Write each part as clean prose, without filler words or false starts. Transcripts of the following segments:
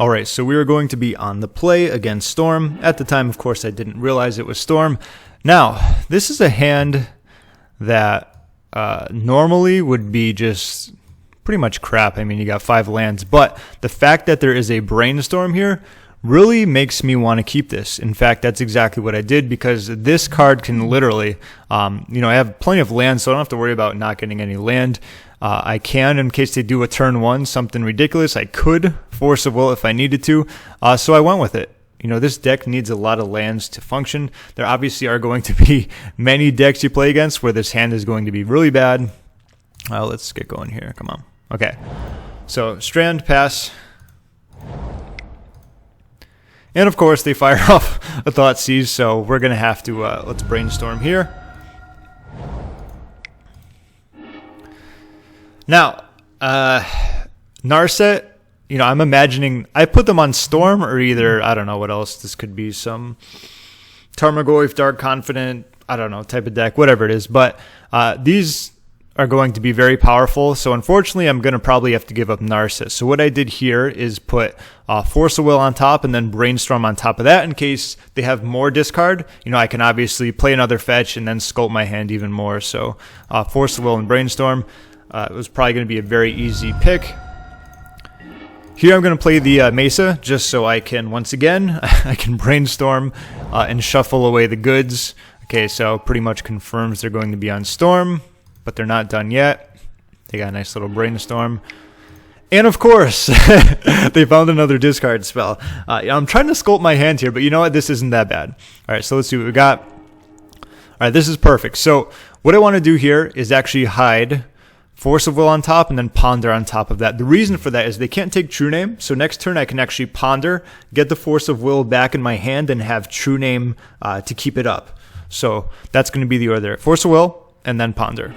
Alright, so we are going to be on the play against Storm. At the time, of course, I didn't realize it was Storm. Now, this is a hand that normally would be just pretty much crap. I mean, you got 5 lands, but the fact that there is a Brainstorm here really makes me want to keep this. In fact, that's exactly what I did, because this card can literally, I have plenty of lands, so I don't have to worry about not getting any land. I can, in case they do a turn 1, something ridiculous, I could Force of Will if I needed to, so I went with it. This deck needs a lot of lands to function. There obviously are going to be many decks you play against where this hand is going to be really bad. Let's get going here, come on. Okay, so Strand, pass. And of course they fire off a Thoughtseize, so we're going to have to, let's Brainstorm here. Now, Narset, I'm imagining, I put them on Storm or either, I don't know what else, this could be some Tarmogoyf, Dark Confident, I don't know, type of deck, whatever it is, but these are going to be very powerful, so unfortunately I'm going to probably have to give up Narset. So what I did here is put Force of Will on top and then Brainstorm on top of that in case they have more discard. I can obviously play another fetch and then sculpt my hand even more. So Force of Will and Brainstorm. It was probably going to be a very easy pick. Here I'm going to play the Mesa just so I can, once again, I can Brainstorm and shuffle away the goods. Okay, so pretty much confirms they're going to be on Storm, but they're not done yet. They got a nice little Brainstorm. And of course, they found another discard spell. I'm trying to sculpt my hand here, but you know what? This isn't that bad. All right, so let's see what we got. All right, this is perfect. So what I want to do here is actually hide Force of Will on top and then Ponder on top of that. The reason for that is they can't take True-Name, so next turn I can actually Ponder, get the Force of Will back in my hand, and have True-Name to keep it up. So that's going to be the order. Force of Will, and then Ponder.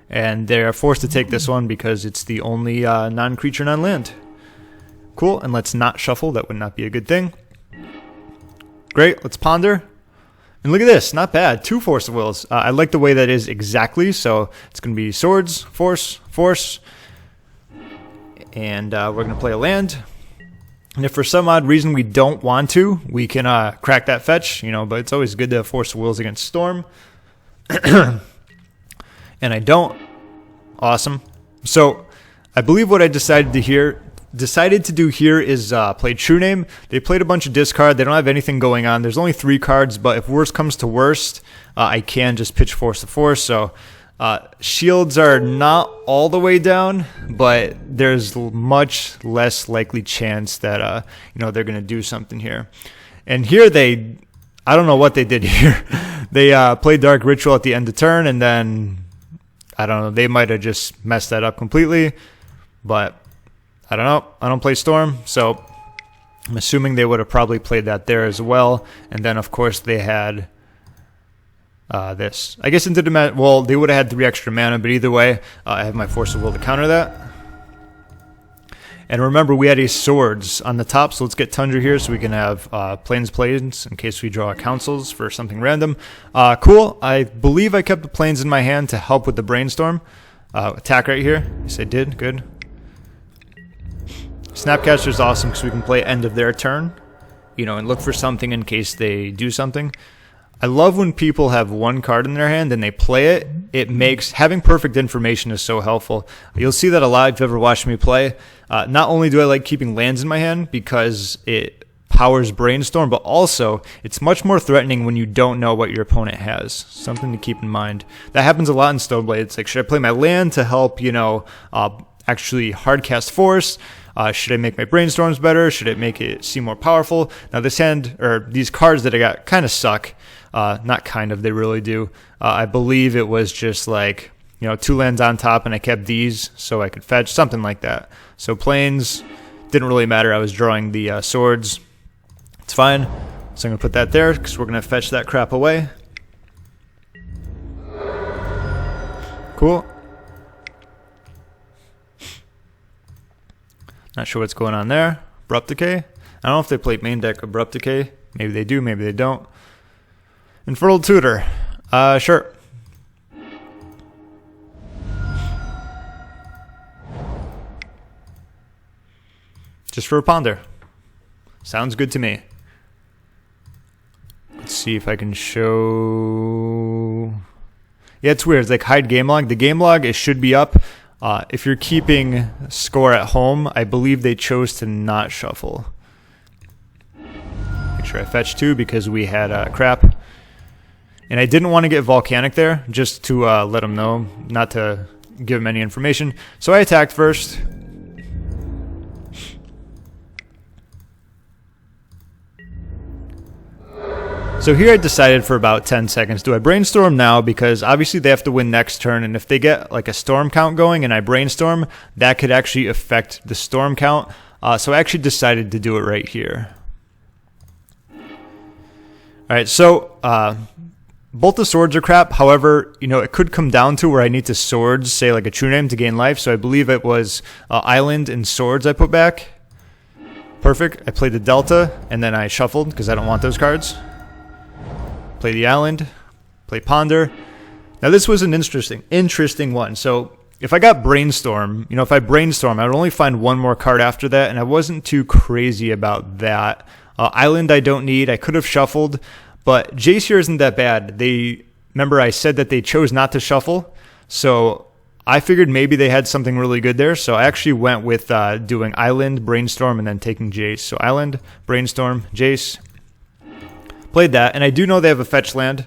And they're forced to take this one because it's the only non-creature, non-land. Cool, and let's not shuffle. That would not be a good thing. Great, let's Ponder. And look at this, not bad. 2 Force of Wills. I like the way that is exactly. So it's going to be Swords, Force, Force. And we're going to play a land. And if for some odd reason we don't want to, we can crack that fetch, but it's always good to have Force of Wills against Storm. And I don't. Awesome. So I believe what I decided to do here is play True-Name. They played a bunch of discard. They don't have anything going on. There's only 3 cards, but if worst comes to worst, I can just pitch Force to Force. So shields are not all the way down, but there's much less likely chance that they're going to do something here. And here I don't know what they did here. They played Dark Ritual at the end of turn, and then I don't know. They might have just messed that up completely, but I don't know. I don't play Storm, so I'm assuming they would have probably played that there as well. And then, of course, they had this. I guess into the they would have had 3 extra mana, but either way, I have my Force of Will to counter that. And remember, we had a Swords on the top, so let's get Tundra here so we can have Plains in case we draw Councils for something random. Cool. I believe I kept the Plains in my hand to help with the Brainstorm. Attack right here. Yes, I did. Good. Snapcaster is awesome because we can play end of their turn, and look for something in case they do something. I love when people have 1 card in their hand and they play it. It makes having perfect information is so helpful. You'll see that a lot if you've ever watched me play. Not only do I like keeping lands in my hand because it powers Brainstorm, but also it's much more threatening when you don't know what your opponent has. Something to keep in mind. That happens a lot in Stoneblade. It's like, should I play my land to help, actually hardcast Force? Should I make my Brainstorms better? Should it make it seem more powerful? Now this hand, or these cards that I got kind of suck. Not kind of, they really do. I believe it was just like, 2 lands on top and I kept these so I could fetch, something like that. So Plains didn't really matter. I was drawing the Swords. It's fine. So I'm going to put that there because we're going to fetch that crap away. Cool. Not sure what's going on there. Abrupt Decay. I don't know if they played main deck Abrupt Decay. Maybe they do, maybe they don't. Infernal Tutor. Sure. just for a ponder. Sounds good to me. Let's see if I can show... Yeah, it's weird. It's like hide game log. The game log, it should be up. If you're keeping score at home, I believe they chose to not shuffle. Make sure I fetch 2 because we had crap. And I didn't want to get Volcanic there, just to let them know, not to give them any information. So I attacked first. So here I decided for about 10 seconds, do I brainstorm now? Because obviously they have to win next turn, and if they get like a storm count going and I brainstorm, that could actually affect the storm count. So I actually decided to do it right here. Alright, so both the swords are crap. However, you know, it could come down to where I need to swords, say like a True-Name to gain life. So I believe it was Island and Swords I put back. Perfect. I played the Delta, and then I shuffled because I don't want those cards. Play the Island, play Ponder. Now this was an interesting one. So if I got Brainstorm, you know, if I Brainstorm, I would only find one more card after that, and I wasn't too crazy about that. Island I don't need. I could have shuffled, but Jace here isn't that bad. Remember I said that they chose not to shuffle, so I figured maybe they had something really good there. So I actually went with doing Island, Brainstorm, and then taking Jace. So Island, Brainstorm, Jace. Played that, and I do know they have a fetch land,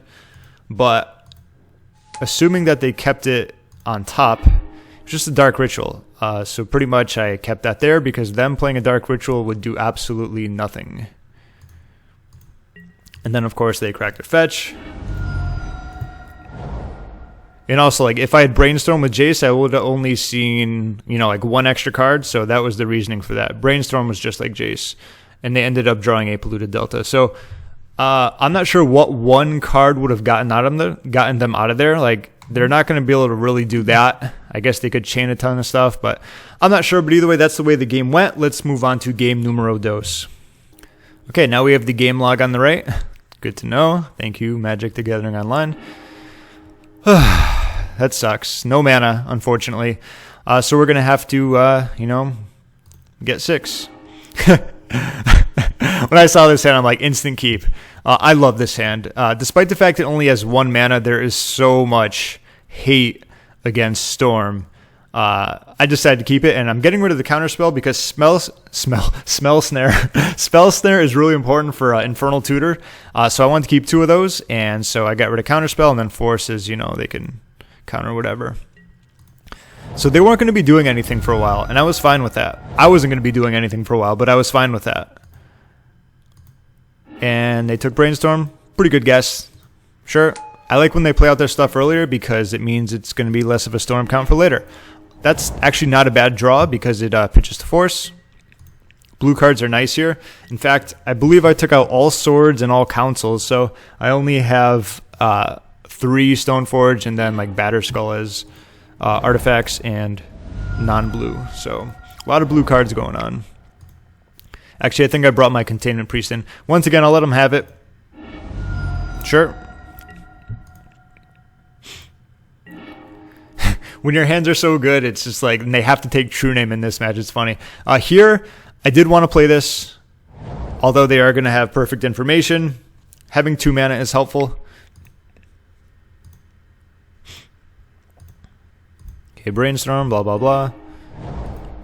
but assuming that they kept it on top, it's just a Dark Ritual. So pretty much I kept that there because them playing a Dark Ritual would do absolutely nothing. And then of course they cracked a fetch. And also, like, if I had Brainstorm with Jace, I would have only seen, you know, like one extra card, so that was the reasoning for that. Brainstorm was just like Jace, and they ended up drawing a Polluted Delta. So I'm not sure what one card would have gotten them out of there. Like, they're not going to be able to really do that. I guess they could chain a ton of stuff, but I'm not sure. But either way, that's the way the game went. Let's move on to game numero dos. Okay, now we have the game log on the right. Good to know. Thank you, Magic the Gathering Online. That sucks. No mana, unfortunately. So we're going to have to, you know, get 6. When I saw this hand, I'm like, instant keep. I love this hand. Despite the fact it only has 1 mana, there is so much hate against Storm. I decided to keep it, and I'm getting rid of the Counterspell because Spell Snare. Spell Snare is really important for Infernal Tutor. So I wanted to keep 2 of those, and so I got rid of Counterspell, and then Forces, you know, they can counter whatever. So they weren't going to be doing anything for a while, and I was fine with that. I wasn't going to be doing anything for a while, but I was fine with that. And they took Brainstorm. Pretty good guess. Sure. I like when they play out their stuff earlier because it means it's going to be less of a storm count for later. That's actually not a bad draw because it pitches to Force. Blue cards are nice here. In fact, I believe I took out all Swords and all Councils, so I only have 3 Stoneforge and then like Batterskull as artifacts and non-blue. So a lot of blue cards going on. Actually, I think I brought my Containment Priest in. Once again, I'll let him have it. Sure. When your hands are so good, it's just like, and they have to take True-Name in this match. It's funny. Here, I did want to play this, although they are going to have perfect information. Having 2 mana is helpful. Okay, Brainstorm, blah, blah, blah.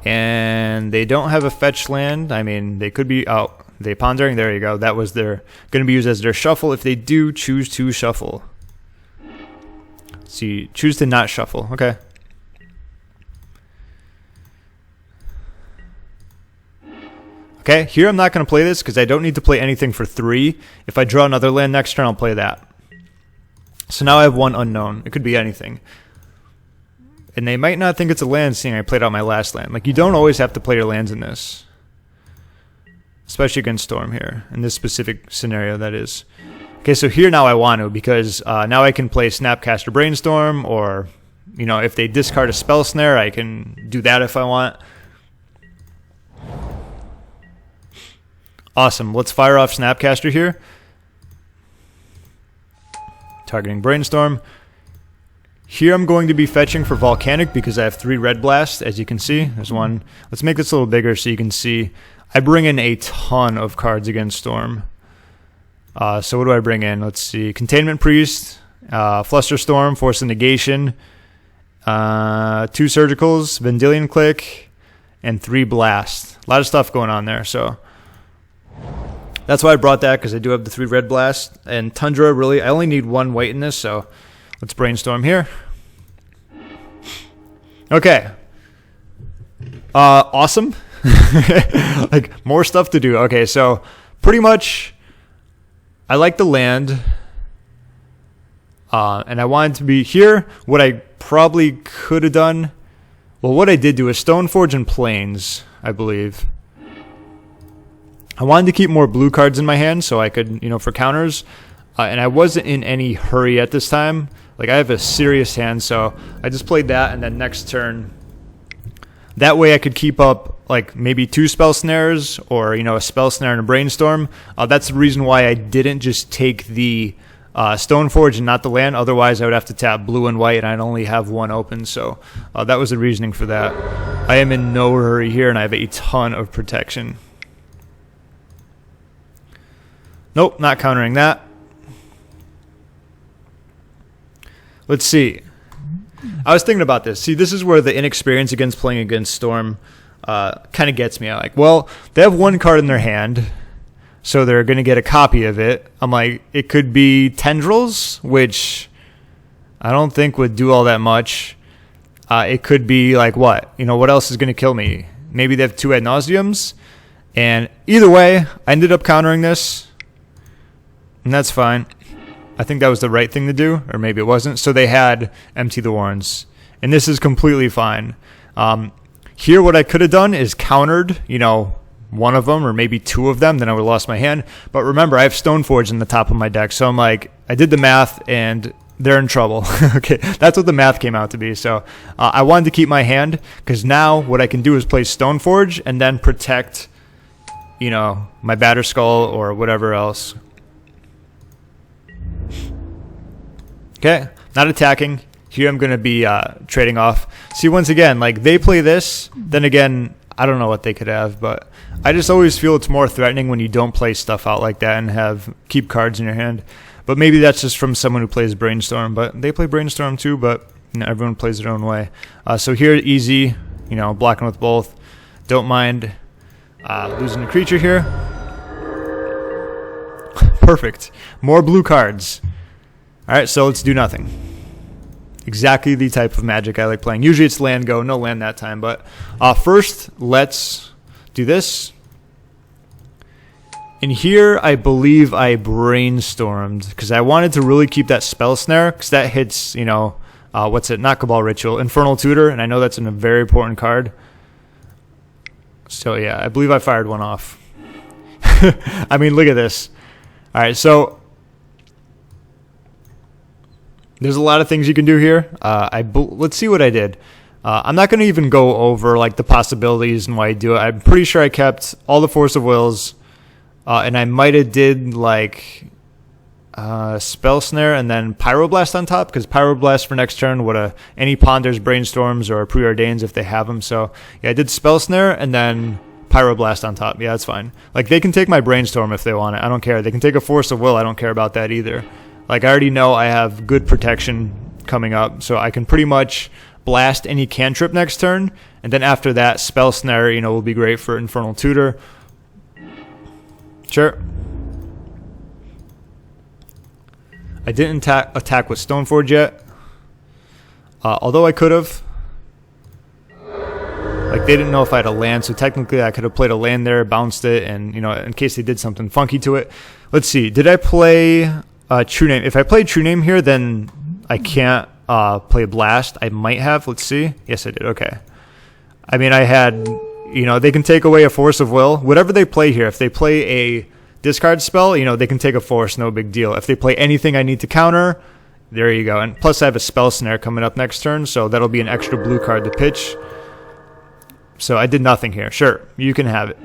And they don't have a fetch land. I mean, they could be... Oh, they Pondering. There you go. That was their... Going to be used as their shuffle if they do choose to shuffle. Let's see. Choose to not shuffle. Okay. Okay, here I'm not going to play this because I don't need to play anything for 3. If I draw another land next turn, I'll play that. So now I have 1 unknown. It could be anything. And they might not think it's a land seeing I played out my last land. Like, you don't always have to play your lands in this. Especially against Storm here. In this specific scenario, that is. Okay, so here now I want to, because now I can play Snapcaster Brainstorm, or, you know, if they discard a Spell Snare, I can do that if I want. Awesome. Let's fire off Snapcaster here. Targeting Brainstorm. Here I'm going to be fetching for Volcanic because I have 3 Red Blasts, as you can see. There's one. Let's make this a little bigger so you can see. I bring in a ton of cards against Storm. So what do I bring in? Let's see. Containment Priest, Flusterstorm, Force of Negation, 2 Surgicals, Vendilion Clique, and 3 Blast. A lot of stuff going on there, so that's why I brought that, because I do have the 3 red Blast. And Tundra, really, I only need 1 white in this, so let's Brainstorm here. Okay. Awesome. Like, more stuff to do. Okay, so pretty much I like the land. And I wanted to be here. What I probably could have done, well, what I did do is Stoneforge and Plains, I believe. I wanted to keep more blue cards in my hand so I could, for counters. And I wasn't in any hurry at this time. Like, I have a serious hand, so I just played that, and then next turn, that way I could keep up, like, maybe 2 Spell Snares, or, a Spell Snare and a Brainstorm. That's the reason why I didn't just take the Stoneforge and not the land. Otherwise, I would have to tap blue and white, and I'd only have 1 open, so that was the reasoning for that. I am in no hurry here, and I have a ton of protection. Nope, not countering that. Let's see. I was thinking about this. See, this is where the inexperience against playing against Storm kind of gets me. I'm like, well, they have 1 card in their hand, so they're going to get a copy of it. I'm like, it could be Tendrils, which I don't think would do all that much. It could be like what? What else is going to kill me? Maybe they have 2 Ad Nauseams. And either way, I ended up countering this, and that's fine. I think that was the right thing to do, or maybe it wasn't. So they had Empty the Warrens, and this is completely fine. Here, what I could have done is countered, 1 of them or maybe 2 of them, then I would have lost my hand. But remember, I have Stoneforge in the top of my deck, so I'm like, I did the math, and they're in trouble. Okay, that's what the math came out to be. So I wanted to keep my hand, because now what I can do is play Stoneforge and then protect, my Batterskull or whatever else. Okay, not attacking. Here I'm going to be trading off. See, once again, like, they play this, then again, I don't know what they could have, but I just always feel it's more threatening when you don't play stuff out like that and keep cards in your hand. But maybe that's just from someone who plays Brainstorm, but they play Brainstorm too, but everyone plays their own way. So here, easy, blocking with both. Don't mind losing a creature here. Perfect. More blue cards. All right, so let's do nothing. Exactly the type of Magic I like playing. Usually it's land go, no land that time. But first, let's do this. And here, I believe I Brainstormed, because I wanted to really keep that Spell Snare, because that hits, what's it? Not Cabal Ritual, Infernal Tutor, and I know that's a very important card. So yeah, I believe I fired 1 off. I mean, look at this. All right, so there's a lot of things you can do here. Let's see what I did. I'm not going to even go over like the possibilities and why I do it. I'm pretty sure I kept all the Force of Wills, and I might have did like Spell Snare and then Pyroblast on top, because Pyroblast for next turn would any Ponders, Brainstorms, or Preordains if they have them. So yeah, I did Spell Snare and then Pyroblast on top. Yeah, that's fine. Like, they can take my Brainstorm if they want it. I don't care. They can take a Force of Will. I don't care about that either. Like, I already know I have good protection coming up, so I can pretty much blast any cantrip next turn, and then after that, Spell Snare, will be great for Infernal Tutor. Sure. I didn't attack with Stoneforge yet, although I could have. Like, they didn't know if I had a land, so technically I could have played a land there, bounced it, and, in case they did something funky to it. Let's see. Did I play True-Name? If I played True-Name here, then I can't play Blast. I might have. Let's see. Yes, I did. Okay. I mean, I had, they can take away a Force of Will. Whatever they play here, if they play a discard spell, they can take a Force, no big deal. If they play anything I need to counter, there you go. And plus I have a Spell Snare coming up next turn, so that'll be an extra blue card to pitch. So I did nothing here. Sure, you can have it.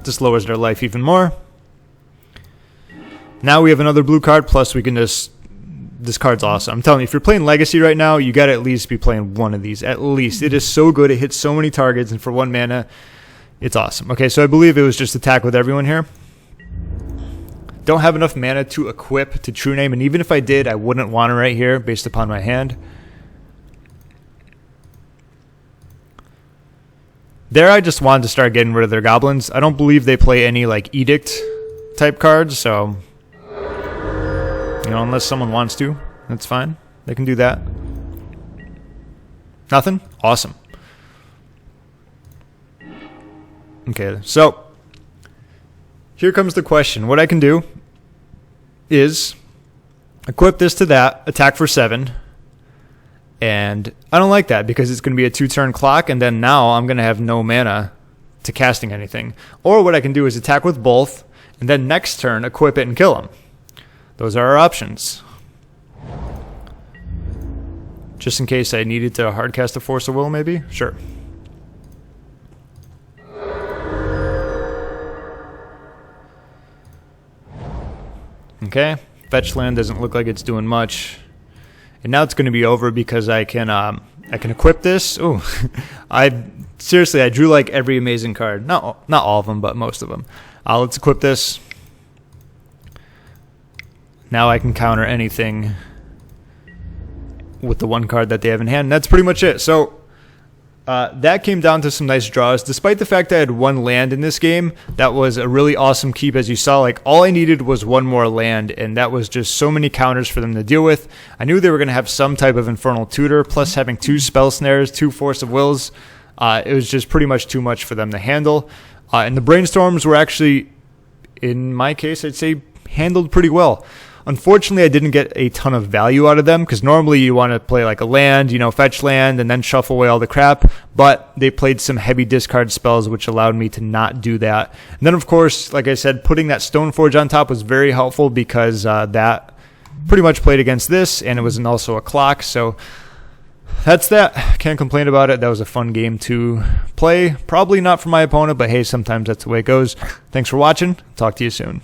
Just lowers their life even more. Now we have another blue card, plus we can just this card's awesome. I'm telling you, if you're playing Legacy right now, you got to at least be playing one of these. At least. It is so good. It hits so many targets, and for 1 mana, it's awesome. Okay, so I believe it was just attack with everyone here. Don't have enough mana to equip to True-Name, and even if I did, I wouldn't want it right here based upon my hand. There, I just wanted to start getting rid of their goblins. I don't believe they play any like Edict type cards, so you know, unless someone wants to, that's fine. They can do that. Nothing? Awesome. Okay, so here comes the question. What I can do is equip this to that, attack for 7, and I don't like that because it's going to be a 2-turn clock, and then now I'm going to have no mana to casting anything. Or what I can do is attack with both, and then next turn equip it and kill him. Those are our options. Just in case I needed to hardcast a Force of Will, maybe? Sure. Okay, fetch land doesn't look like it's doing much, and now it's going to be over because I can equip this. Ooh, I drew like every amazing card. Not all of them, but most of them. Let's equip this. Now I can counter anything with the one card that they have in hand. And that's pretty much it. So that came down to some nice draws. Despite the fact I had 1 land in this game, that was a really awesome keep. As you saw, like all I needed was 1 more land, and that was just so many counters for them to deal with. I knew they were going to have some type of Infernal Tutor, plus having 2 Spell Snares, 2 Force of Wills. It was just pretty much too much for them to handle. And the Brainstorms were actually, in my case, I'd say handled pretty well. Unfortunately, I didn't get a ton of value out of them because normally you want to play like a land, you know, fetch land and then shuffle away all the crap. But they played some heavy discard spells, which allowed me to not do that. And then, of course, like I said, putting that Stoneforge on top was very helpful because that pretty much played against this, and it was also a clock. So that's that. Can't complain about it. That was a fun game to play. Probably not for my opponent, but hey, sometimes that's the way it goes. Thanks for watching. Talk to you soon.